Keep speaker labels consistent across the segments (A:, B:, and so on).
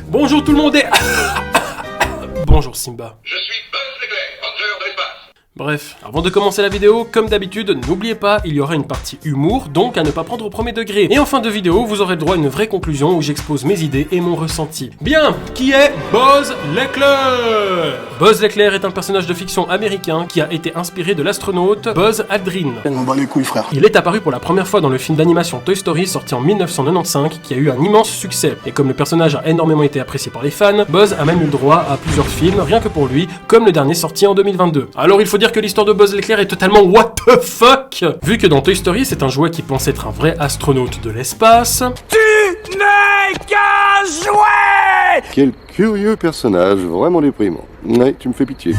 A: Bonjour tout le monde et... Bonjour Simba.
B: Je suis Buzz l'éclair, ranger de l'espace.
A: Bref, avant de commencer la vidéo, comme d'habitude, n'oubliez pas, il y aura une partie humour, donc à ne pas prendre au premier degré. Et en fin de vidéo, vous aurez le droit à une vraie conclusion où j'expose mes idées et mon ressenti. Bien, qui est Buzz l'éclair? Buzz l'éclair est un personnage de fiction américain qui a été inspiré de l'astronaute Buzz Aldrin.
C: On bat les couilles, frère.
A: Il est apparu pour la première fois dans le film d'animation Toy Story sorti en 1995 qui a eu un immense succès. Et comme le personnage a énormément été apprécié par les fans, Buzz a même eu le droit à plusieurs films rien que pour lui, comme le dernier sorti en 2022. Alors il faut dire que l'histoire de Buzz l'éclair est totalement what the fuck, vu que dans Toy Story c'est un jouet qui pense être un vrai astronaute de l'espace. Tu n'es qu'un jouet!
D: Quel curieux personnage, vraiment déprimant. Ouais, tu me fais pitié.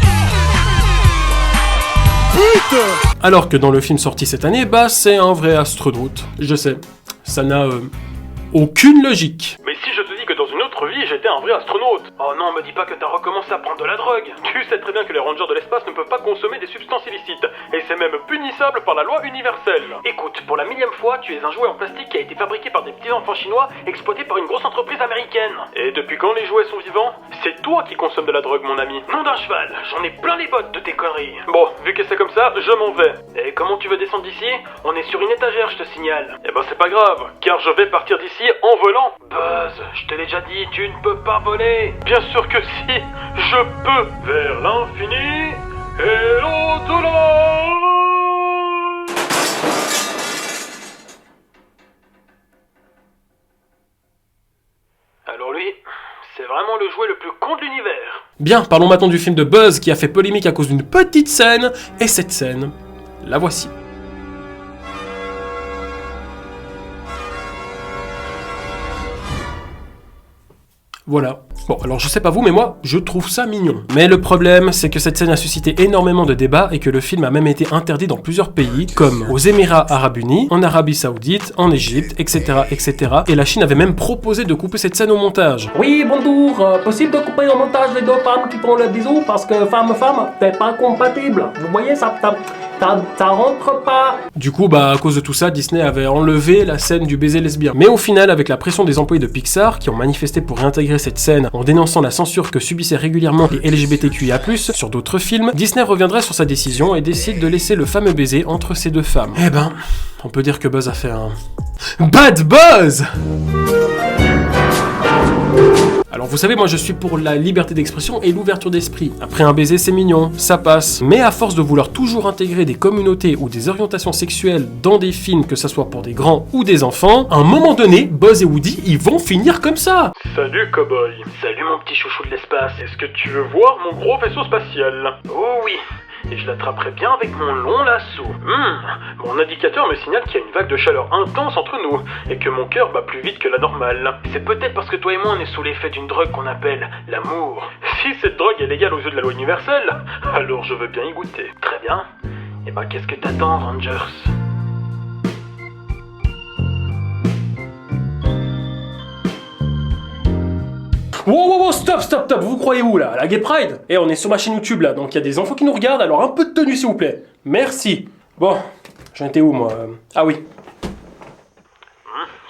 A: Alors que dans le film sorti cette année, bah c'est un vrai astronaute. Je sais, ça n'a aucune logique. Mais si je te dis que dans une autre vie j'étais un vrai astronaute. Oh non, me dis pas que t'as recommencé à prendre de la drogue. Tu sais très bien que les rangers de l'espace ne peuvent pas consommer des substances illicites. Et c'est même punissable par la loi universelle. Écoute, pour la millième fois, tu es un jouet en plastique qui a été fabriqué par des petits enfants chinois exploités par une grosse entreprise américaine. Et depuis quand les jouets sont vivants? C'est toi qui consommes de la drogue, mon ami. Nom d'un cheval, j'en ai plein les bottes de tes conneries. Bon, vu que c'est comme ça, je m'en vais. Et comment tu veux descendre d'ici? On est sur une étagère, je te signale. Eh ben c'est pas grave, car je vais partir d'ici en volant. Buzz, je te l'ai déjà dit, tu ne peux pas voler. Bien sûr que si, je peux. Vers l'infini et l'au-delà. Alors lui, c'est vraiment le jouet le plus con de l'univers. Bien, parlons maintenant du film de Buzz qui a fait polémique à cause d'une petite scène, et cette scène, la voici. Voilà. Bon, alors je sais pas vous, mais moi, je trouve ça mignon. Mais le problème, c'est que cette scène a suscité énormément de débats et que le film a même été interdit dans plusieurs pays, comme aux Émirats Arabes Unis, en Arabie Saoudite, en Égypte, etc., etc. Et la Chine avait même proposé de couper cette scène au montage.
E: Oui, bonjour, possible de couper au montage les deux femmes qui font le bisou parce que femme-femme, c'est pas compatible. Vous voyez, ça rentre pas.
A: Du coup, bah à cause de tout ça, Disney avait enlevé la scène du baiser lesbien. Mais au final, avec la pression des employés de Pixar, qui ont manifesté pour réintégrer cette scène en dénonçant la censure que subissaient régulièrement les LGBTQIA+, sur d'autres films, Disney reviendrait sur sa décision et décide de laisser le fameux baiser entre ces deux femmes. Eh ben, on peut dire que Buzz a fait un... Bad Buzz! Alors vous savez, moi je suis pour la liberté d'expression et l'ouverture d'esprit. Après un baiser c'est mignon, ça passe. Mais à force de vouloir toujours intégrer des communautés ou des orientations sexuelles dans des films, que ça soit pour des grands ou des enfants, à un moment donné, Buzz et Woody, ils vont finir comme ça. Salut cowboy. Salut mon petit chouchou de l'espace. Est-ce que tu veux voir mon gros vaisseau spatial? Oh oui. Et je l'attraperai bien avec mon long lasso. Mon indicateur me signale qu'il y a une vague de chaleur intense entre nous, et que mon cœur bat plus vite que la normale. C'est peut-être parce que toi et moi on est sous l'effet d'une drogue qu'on appelle l'amour. Si cette drogue est légale aux yeux de la loi universelle, alors je veux bien y goûter. Très bien. Et bah qu'est-ce que t'attends, Rangers? Wow, stop, vous croyez où là? La Gay Pride? Et on est sur ma chaîne YouTube là, donc il y a des enfants qui nous regardent, alors un peu de tenue s'il vous plaît. Merci. Bon, j'en étais où moi? Ah oui.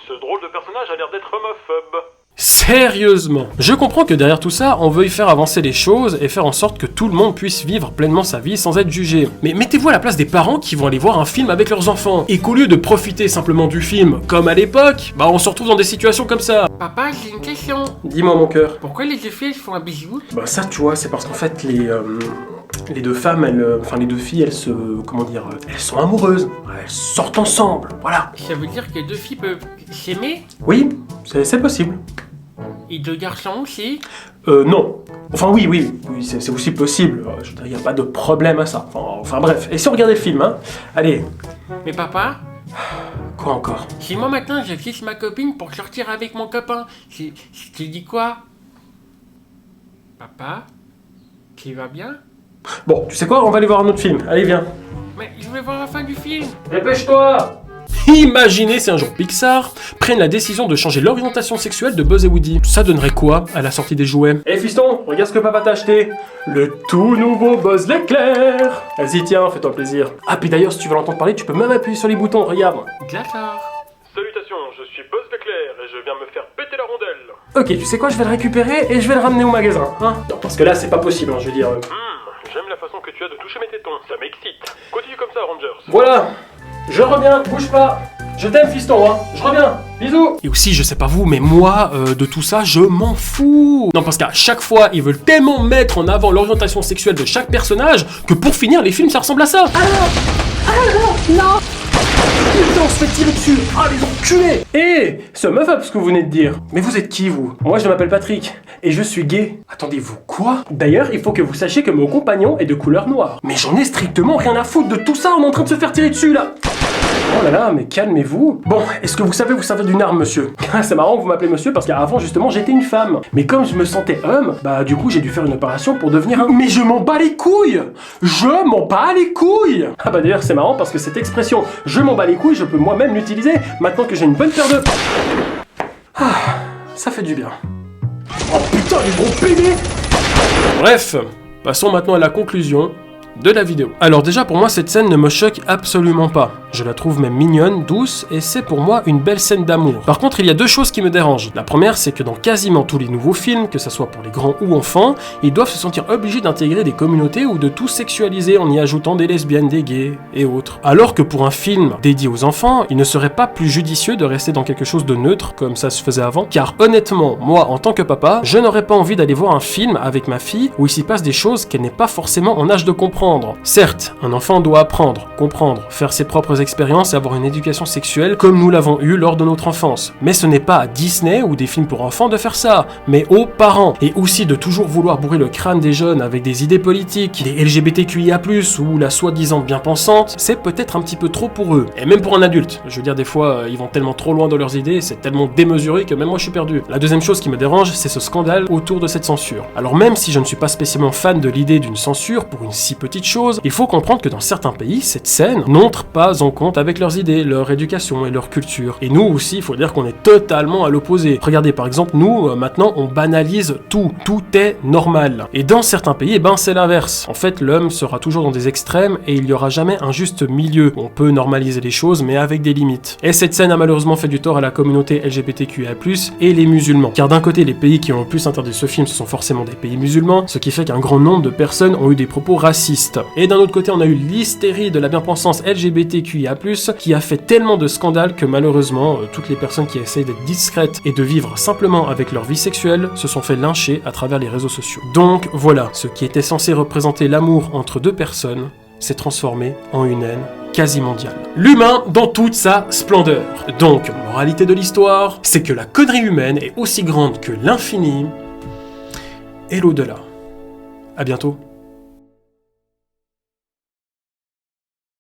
A: Ce drôle de personnage a l'air d'être homophobe. Sérieusement. Je comprends que derrière tout ça, on veuille faire avancer les choses et faire en sorte que tout le monde puisse vivre pleinement sa vie sans être jugé. Mais mettez-vous à la place des parents qui vont aller voir un film avec leurs enfants, et qu'au lieu de profiter simplement du film, comme à l'époque, bah on se retrouve dans des situations comme ça.
F: Papa, j'ai une question.
A: Dis-moi mon cœur.
F: Pourquoi les deux filles font un bisou?
A: Bah ça tu vois, c'est parce qu'en fait les deux femmes, les deux filles, elles se... comment dire... elles sont amoureuses. Elles sortent ensemble, voilà.
F: Ça veut dire que les deux filles peuvent s'aimer?
A: Oui, c'est possible.
F: Et deux garçons aussi?
A: Non. Enfin oui, c'est aussi possible. Je veux dire, il n'y a pas de problème à ça. Enfin bref, et si on regardait le film, hein? Allez.
F: Mais papa?
A: Quoi encore?
F: Si moi maintenant je fixe ma copine pour sortir avec mon copain, tu dis quoi? Papa? Tu vas bien?
A: Bon, tu sais quoi? On va aller voir un autre film. Allez, viens.
F: Mais je vais voir la fin du film.
A: Dépêche-toi! Imaginez si un jour Pixar prenne la décision de changer l'orientation sexuelle de Buzz et Woody. Ça donnerait quoi à la sortie des jouets? Eh fiston, regarde ce que papa t'a acheté. Le tout nouveau Buzz l'éclair. Vas-y tiens, fais-toi plaisir. Ah puis d'ailleurs si tu veux l'entendre parler, tu peux même appuyer sur les boutons, regarde.
F: D'accord.
A: Salutations, je suis Buzz l'éclair et je viens me faire péter la rondelle. Ok, tu sais quoi, je vais le récupérer et je vais le ramener au magasin, hein. Non, parce que là, c'est pas possible, hein, je veux dire...
C: J'aime la façon que tu as de toucher mes tétons, ça m'excite. Continue comme ça, Rangers.
A: Voilà, je reviens, bouge pas. Je t'aime, fiston, hein. Je reviens. Bisous. Et aussi, je sais pas vous, mais moi, de tout ça, je m'en fous. Non, parce qu'à chaque fois, ils veulent tellement mettre en avant l'orientation sexuelle de chaque personnage que pour finir, les films, ça ressemble à ça. Non. Putain, on se fait tirer dessus. Ah, les enculés. Eh, ce meuf up, ce que vous venez de dire. Mais vous êtes qui, vous? Moi, je m'appelle Patrick et je suis gay. Attendez-vous, quoi? D'ailleurs, il faut que vous sachiez que mon compagnon est de couleur noire. Mais j'en ai strictement rien à foutre de tout ça. On est en train de se faire tirer dessus, là. Oh là là, mais calmez-vous. Bon, est-ce que vous savez vous servir d'une arme, monsieur? C'est marrant que vous m'appelez monsieur parce qu'avant, justement, j'étais une femme. Mais comme je me sentais homme, bah du coup, j'ai dû faire une opération pour devenir un... Mais je m'en bats les couilles! Je m'en bats les couilles! Ah bah d'ailleurs, c'est marrant parce que cette expression « je m'en bats les couilles », je peux moi-même l'utiliser maintenant que j'ai une bonne paire de... Ah, ça fait du bien. Oh putain, les gros pédés! Bref, passons maintenant à la conclusion de la vidéo. Alors déjà pour moi cette scène ne me choque absolument pas. Je la trouve même mignonne, douce, et c'est pour moi une belle scène d'amour. Par contre, il y a deux choses qui me dérangent. La première, c'est que dans quasiment tous les nouveaux films, que ce soit pour les grands ou enfants, ils doivent se sentir obligés d'intégrer des communautés ou de tout sexualiser en y ajoutant des lesbiennes, des gays et autres. Alors que pour un film dédié aux enfants, il ne serait pas plus judicieux de rester dans quelque chose de neutre, comme ça se faisait avant, car honnêtement, moi en tant que papa, je n'aurais pas envie d'aller voir un film avec ma fille où il s'y passe des choses qu'elle n'est pas forcément en âge de comprendre. Certes, un enfant doit apprendre, comprendre, faire ses propres expériences et avoir une éducation sexuelle comme nous l'avons eu lors de notre enfance. Mais ce n'est pas à Disney ou des films pour enfants de faire ça, mais aux parents. Et aussi de toujours vouloir bourrer le crâne des jeunes avec des idées politiques, des LGBTQIA+, ou la soi-disant bien-pensante, c'est peut-être un petit peu trop pour eux. Et même pour un adulte. Je veux dire, des fois, ils vont tellement trop loin dans leurs idées, c'est tellement démesuré que même moi je suis perdu. La deuxième chose qui me dérange, c'est ce scandale autour de cette censure. Alors même si je ne suis pas spécialement fan de l'idée d'une censure pour une si petite chose, il faut comprendre que dans certains pays, cette scène n'entre pas en compte avec leurs idées, leur éducation et leur culture. Et nous aussi, il faut dire qu'on est totalement à l'opposé. Regardez par exemple, nous, maintenant, on banalise tout. Tout est normal. Et dans certains pays, eh ben, c'est l'inverse. En fait, l'homme sera toujours dans des extrêmes et il n'y aura jamais un juste milieu. On peut normaliser les choses, mais avec des limites. Et cette scène a malheureusement fait du tort à la communauté LGBTQIA+, et les musulmans. Car d'un côté, les pays qui ont le plus interdit ce film, ce sont forcément des pays musulmans, ce qui fait qu'un grand nombre de personnes ont eu des propos racistes. Et d'un autre côté, on a eu l'hystérie de la bien-pensance LGBTQIA+, qui a fait tellement de scandales que malheureusement, toutes les personnes qui essayent d'être discrètes et de vivre simplement avec leur vie sexuelle se sont fait lyncher à travers les réseaux sociaux. Donc voilà, ce qui était censé représenter l'amour entre deux personnes s'est transformé en une haine quasi mondiale. L'humain dans toute sa splendeur. Donc, moralité de l'histoire, c'est que la connerie humaine est aussi grande que l'infini et l'au-delà. À bientôt.